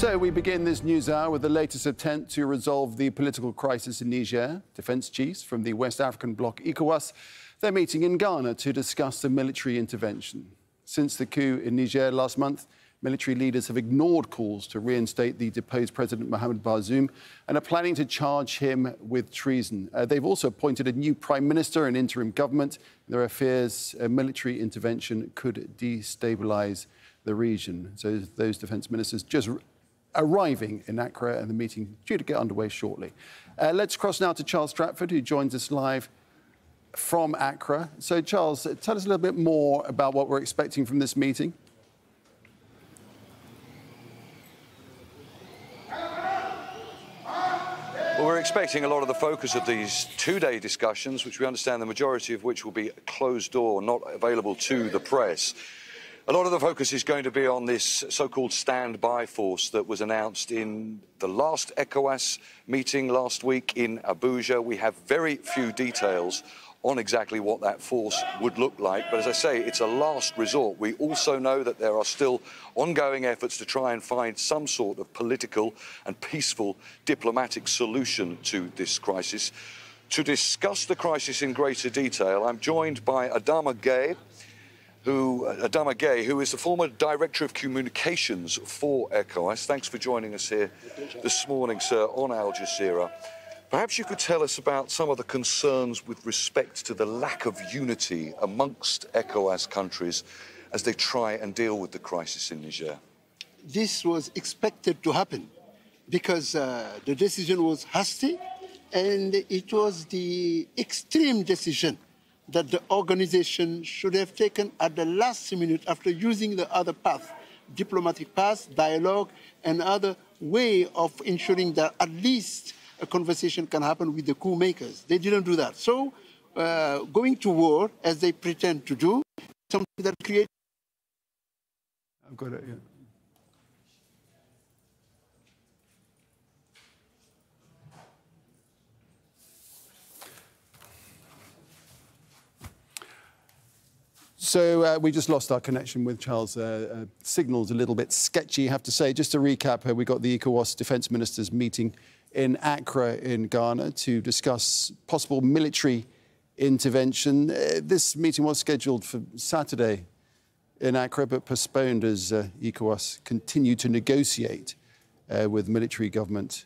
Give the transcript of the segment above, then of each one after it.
So we begin this news hour with the latest attempt to resolve the political crisis in Niger. Defence chiefs from the West African bloc ECOWAS, they're meeting in Ghana to discuss the military intervention. Since the coup in Niger last month, military leaders have ignored calls to reinstate the deposed President Mohamed Bazoum and are planning to charge him with treason. They've also appointed a new prime minister and interim government. There are fears a military intervention could destabilise the region. So those defence ministers just arriving in Accra, and the meeting due to get underway shortly. Let's cross now to Charles Stratford, who joins us live from Accra. So, Charles, tell us a little bit more about what we're expecting from this meeting. Well, we're expecting a lot of the focus of these two-day discussions, which we understand the majority of which will be closed door, not available to the press. A lot of the focus is going to be on this so-called standby force that was announced in the last ECOWAS meeting last week in Abuja. We have very few details on exactly what that force would look like. But as I say, it's a last resort. We also know that there are still ongoing efforts to try and find some sort of political and peaceful diplomatic solution to this crisis. To discuss the crisis in greater detail, I'm joined by Adama Gaye, who is the former Director of Communications for ECOWAS. Thanks for joining us here this morning, sir, on Al Jazeera. Perhaps you could tell us about some of the concerns with respect to the lack of unity amongst ECOWAS countries as they try and deal with the crisis in Niger. This was expected to happen because the decision was hasty, and it was the extreme decision that the organization should have taken at the last minute after using the other path, diplomatic path, dialogue, and other way of ensuring that at least a conversation can happen with the coup makers. They didn't do that. So going to war, as they pretend to do, something that creates... I've got it, yeah. So we just lost our connection with Charles. Signal's a little bit sketchy, I have to say. Just to recap, we got the ECOWAS defence ministers meeting in Accra in Ghana to discuss possible military intervention. This meeting was scheduled for Saturday in Accra, but postponed as ECOWAS continued to negotiate with military government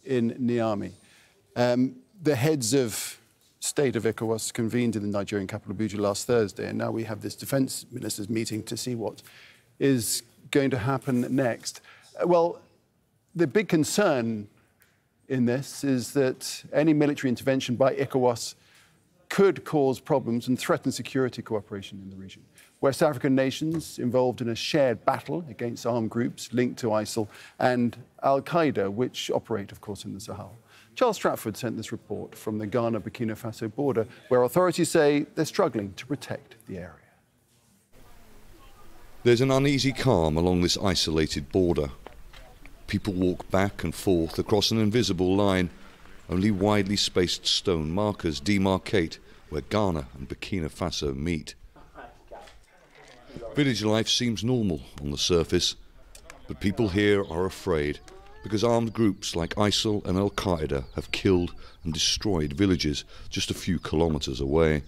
in Niamey. The heads of state of ECOWAS convened in the Nigerian capital Abuja last Thursday, and now we have this defence ministers meeting to see what is going to happen next. Well, the big concern in this is that any military intervention by ECOWAS could cause problems and threaten security cooperation in the region. West African nations involved in a shared battle against armed groups linked to ISIL and Al-Qaeda, which operate, of course, in the Sahel. Charles Stratford sent this report from the Ghana-Burkina Faso border, where authorities say they're struggling to protect the area. There's an uneasy calm along this isolated border. People walk back and forth across an invisible line. Only widely spaced stone markers demarcate where Ghana and Burkina Faso meet. Village life seems normal on the surface, but people here are afraid because armed groups like ISIL and Al-Qaeda have killed and destroyed villages just a few kilometers away.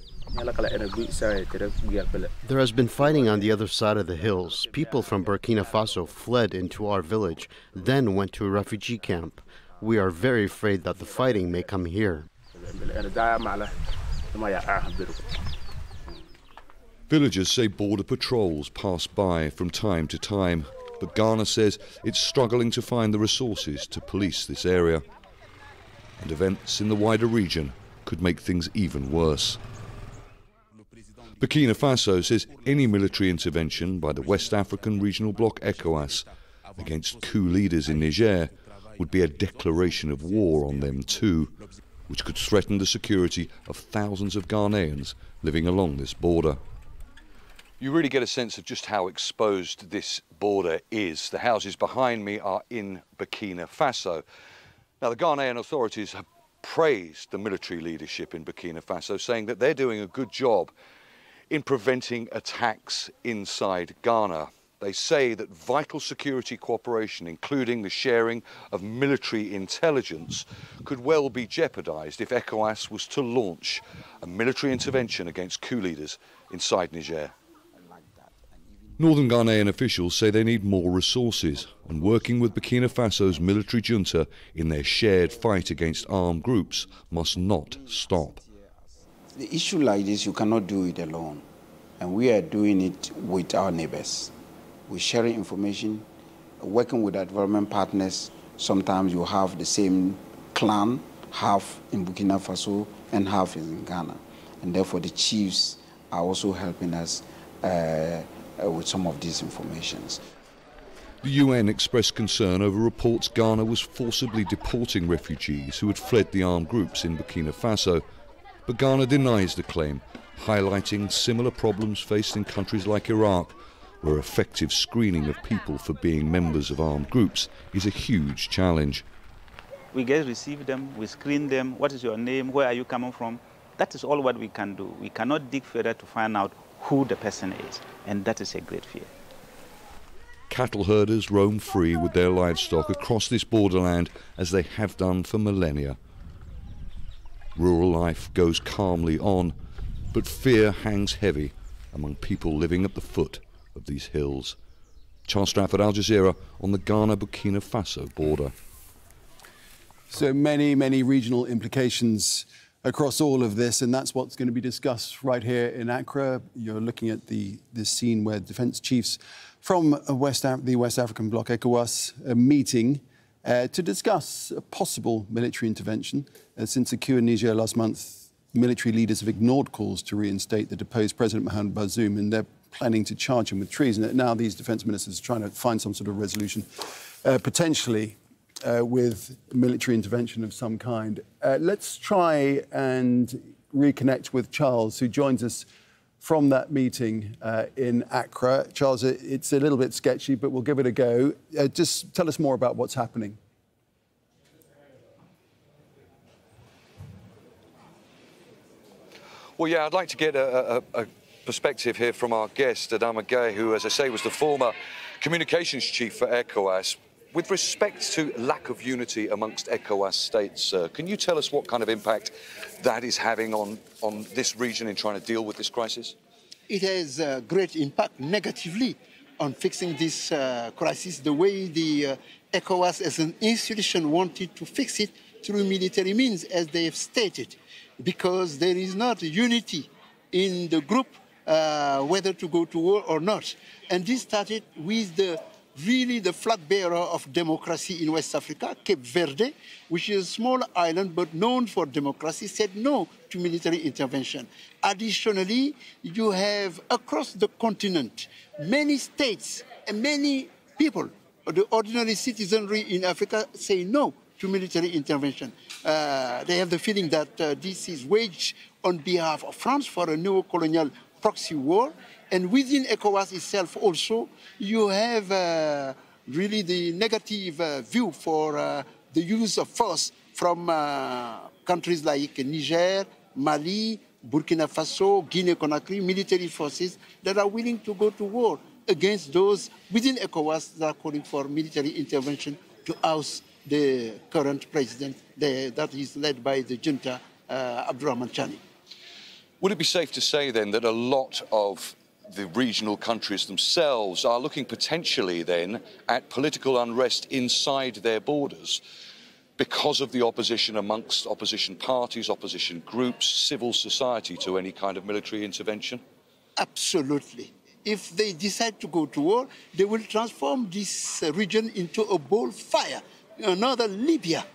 There has been fighting on the other side of the hills. People from Burkina Faso fled into our village, then went to a refugee camp. We are very afraid that the fighting may come here. Villagers say border patrols pass by from time to time, but Ghana says it's struggling to find the resources to police this area. And events in the wider region could make things even worse. Burkina Faso says any military intervention by the West African regional bloc ECOWAS against coup leaders in Niger would be a declaration of war on them too, which could threaten the security of thousands of Ghanaians living along this border. You really get a sense of just how exposed this border is. The houses behind me are in Burkina Faso. Now, the Ghanaian authorities have praised the military leadership in Burkina Faso, saying that they're doing a good job in preventing attacks inside Ghana. They say that vital security cooperation, including the sharing of military intelligence, could well be jeopardised if ECOWAS was to launch a military intervention against coup leaders inside Niger. Northern Ghanaian officials say they need more resources, and working with Burkina Faso's military junta in their shared fight against armed groups must not stop. The issue like this, you cannot do it alone, and we are doing it with our neighbors. We're sharing information, working with our development partners. Sometimes you have the same clan, half in Burkina Faso and half in Ghana. And therefore the chiefs are also helping us with some of these informations. The UN expressed concern over reports Ghana was forcibly deporting refugees who had fled the armed groups in Burkina Faso. But Ghana denies the claim, highlighting similar problems faced in countries like Iraq, where effective screening of people for being members of armed groups is a huge challenge. We receive them, we screen them, what is your name, where are you coming from? That is all what we can do. We cannot dig further to find out who the person is, and that is a great fear. Cattle herders roam free with their livestock across this borderland as they have done for millennia. Rural life goes calmly on, but fear hangs heavy among people living at the foot of these hills. Charles Stratford, Al Jazeera, on the Ghana-Burkina Faso border. So many regional implications across all of this, and that's what's going to be discussed right here in Accra. You're looking at this scene where defence chiefs from the West African bloc, ECOWAS, are meeting to discuss a possible military intervention. Since the coup in Niger last month, military leaders have ignored calls to reinstate the deposed President Mohamed Bazoum, and they're planning to charge him with treason. Now these defence ministers are trying to find some sort of resolution, potentially with military intervention of some kind. Let's try and reconnect with Charles, who joins us from that meeting in Accra. Charles, it's a little bit sketchy, but we'll give it a go. Just tell us more about what's happening. Well, yeah, I'd like to get a perspective here from our guest, Adama Gaye, who, as I say, was the former communications chief for ECOWAS. With respect to lack of unity amongst ECOWAS states, can you tell us what kind of impact that is having on this region in trying to deal with this crisis? It has a great impact negatively on fixing this crisis, the way the ECOWAS as an institution wanted to fix it through military means, as they have stated, because there is not unity in the group whether to go to war or not. And this started with really the flag bearer of democracy in West Africa, Cape Verde, which is a small island but known for democracy, said no to military intervention. Additionally, you have across the continent many states and many people, the ordinary citizenry in Africa, say no to military intervention. They have the feeling that this is waged on behalf of France for a neo-colonial proxy war. And within ECOWAS itself also, you have really the negative view for the use of force from countries like Niger, Mali, Burkina Faso, Guinea-Conakry, military forces that are willing to go to war against those within ECOWAS that are calling for military intervention to oust the current president that is led by the Junta, Abdurrahman Chani. Would it be safe to say then that a lot of the regional countries themselves are looking potentially then at political unrest inside their borders because of the opposition amongst opposition parties, opposition groups, civil society to any kind of military intervention? Absolutely. If they decide to go to war, they will transform this region into a ball fire, another Libya.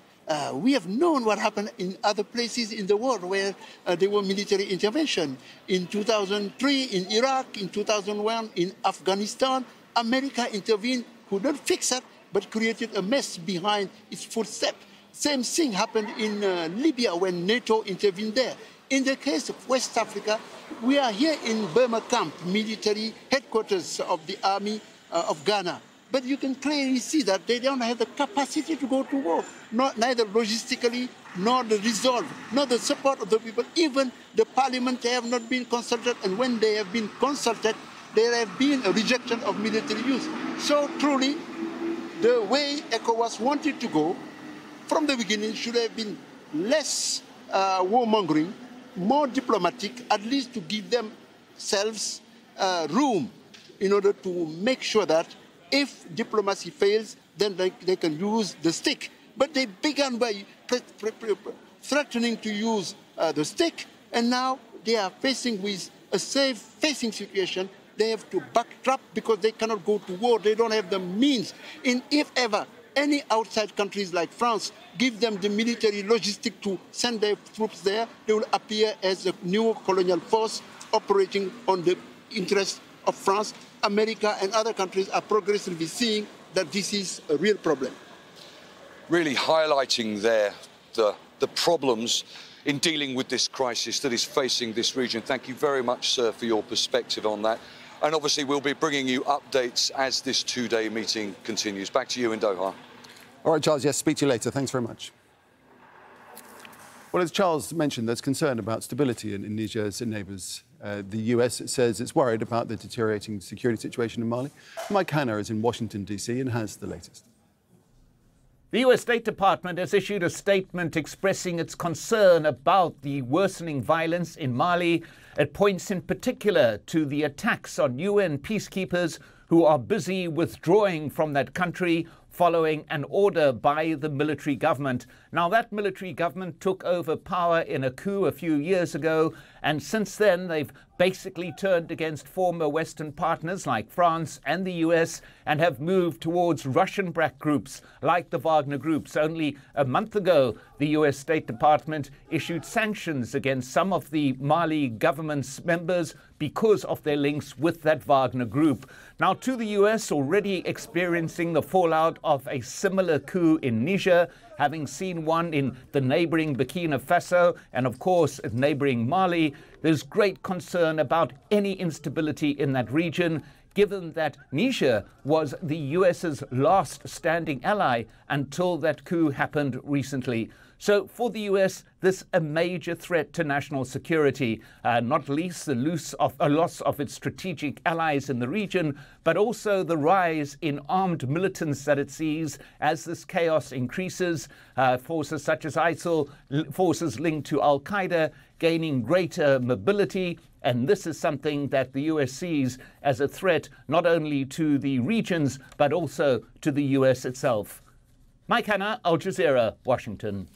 We have known what happened in other places in the world where there were military intervention. In 2003 in Iraq, in 2001 in Afghanistan, America intervened, could not fix it, but created a mess behind its footsteps. Same thing happened in Libya when NATO intervened there. In the case of West Africa, we are here in Burma Camp, military headquarters of the army of Ghana. But you can clearly see that they don't have the capacity to go to war, neither logistically, nor the resolve, nor the support of the people. Even the parliament have not been consulted, and when they have been consulted, there have been a rejection of military use. So truly, the way ECOWAS wanted to go from the beginning should have been less warmongering, more diplomatic, at least to give themselves room in order to make sure that if diplomacy fails, then they can use the stick. But they began by threatening to use the stick, and now they are facing with a safe-facing situation. They have to backtrap because they cannot go to war. They don't have the means. And if ever any outside countries like France give them the military logistic to send their troops there, they will appear as a new colonial force operating on the interests of France. America and other countries are progressively seeing that this is a real problem. Really highlighting there the problems in dealing with this crisis that is facing this region. Thank you very much, sir, for your perspective on that. And obviously, we'll be bringing you updates as this two-day meeting continues. Back to you in Doha. All right, Charles, yes, speak to you later. Thanks very much. Well, as Charles mentioned, there's concern about stability in Niger's neighbours. The US says it's worried about the deteriorating security situation in Mali. Mike Hanna is in Washington, D.C. and has the latest. The US State Department has issued a statement expressing its concern about the worsening violence in Mali. It points in particular to the attacks on UN peacekeepers who are busy withdrawing from that country following an order by the military government. Now, that military government took over power in a coup a few years ago, and since then they've basically turned against former Western partners like France and the US and have moved towards Russian-backed groups like the Wagner groups. Only a month ago, the US State Department issued sanctions against some of the Mali government's members because of their links with that Wagner group. Now, to the US, already experiencing the fallout of a similar coup in Niger, having seen one in the neighboring Burkina Faso and, of course, neighboring Mali, there's great concern about any instability in that region, given that Niger was the US's last standing ally until that coup happened recently. So for the US, this is a major threat to national security, not least the loss of its strategic allies in the region, but also the rise in armed militants that it sees as this chaos increases. Forces such as ISIL, forces linked to Al-Qaeda, gaining greater mobility. And this is something that the US sees as a threat not only to the regions, but also to the US itself. Mike Hanna, Al Jazeera, Washington.